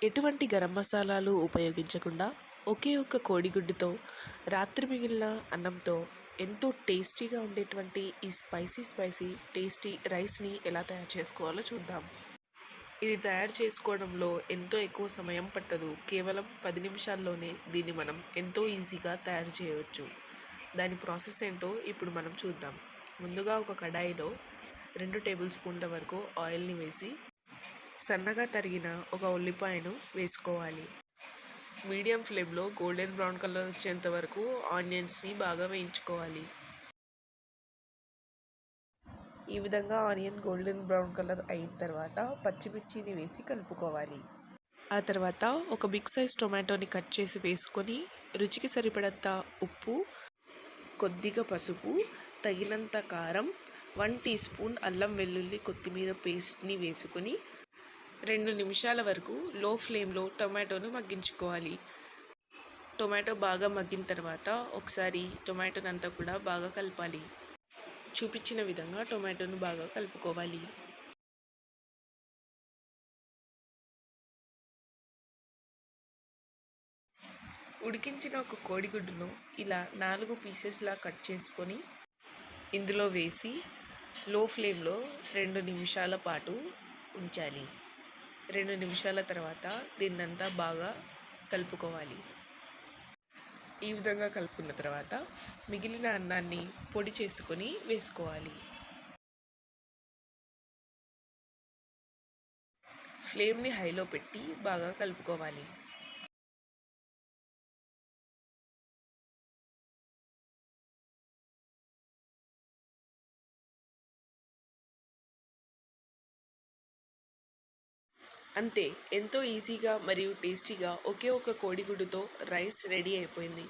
ఎటువంటి గరం మసాలాలు ఉపయోగించకుండా ఒకే ఒక్క కోడిగుడ్డుతో రాత్రి మిగిలిన అన్నంతో ఎంతో టేస్టీగా ఉండేటువంటి ఈ స్పైసీ టేస్టీ రైస్ని ఎలా తయారు చేసుకోవాలో చూద్దాం. ఇది తయారు చేసుకోవడంలో ఎంతో ఎక్కువ సమయం పట్టదు. కేవలం 10 నిమిషాల్లోనే దీన్ని మనం ఎంతో ఈజీగా తయారు చేయవచ్చు. దాని ప్రాసెస్ ఏంటో ఇప్పుడు మనం చూద్దాం. ముందుగా ఒక కడాయిలో 2 టేబుల్ స్పూన్ల వరకు ఆయిల్ని వేసి సన్నగా తరిగిన ఒక ఉల్లిపాయను వేసుకోవాలి. మీడియం ఫ్లేమ్లో గోల్డెన్ బ్రౌన్ కలర్ వచ్చేంత వరకు ఆనియన్స్ని బాగా వేయించుకోవాలి. ఈ విధంగా ఆనియన్ గోల్డెన్ బ్రౌన్ కలర్ అయిన తర్వాత పచ్చిమిర్చిని వేసి కలుపుకోవాలి. ఆ తర్వాత ఒక బిగ్ సైజ్ టొమాటోని కట్ చేసి వేసుకొని రుచికి సరిపడంత ఉప్పు, కొద్దిగా పసుపు, తగినంత కారం, 1 టీ స్పూన్ అల్లం వెల్లుల్లి కొత్తిమీర పేస్ట్ని వేసుకొని 2 నిమిషాల వరకు లో ఫ్లేమ్లో టొమాటోను మగ్గించుకోవాలి. టొమాటో బాగా మగ్గిన తర్వాత ఒకసారి టొమాటోని అంతా కూడా బాగా కలపాలి. చూపించిన విధంగా టొమాటోను బాగా కలుపుకోవాలి. ఉడికించిన ఒక కోడిగుడ్డును ఇలా 4 పీసెస్లా కట్ చేసుకొని ఇందులో వేసి లో ఫ్లేమ్లో 2 నిమిషాల పాటు ఉంచాలి. 2 నిమిషాల తర్వాత దీన్నంతా బాగా కలుపుకోవాలి. ఈ విధంగా కలుపుకున్న తర్వాత మిగిలిన అన్నాన్ని పొడి చేసుకొని వేసుకోవాలి. ఫ్లేమ్ని హైలో పెట్టి బాగా కలుపుకోవాలి. అంతే, ఎంతో ఈజీగా మరియు టేస్టీగా ఒకే ఒక కోడిగుడ్డుతో రైస్ రెడీ అయిపోయింది.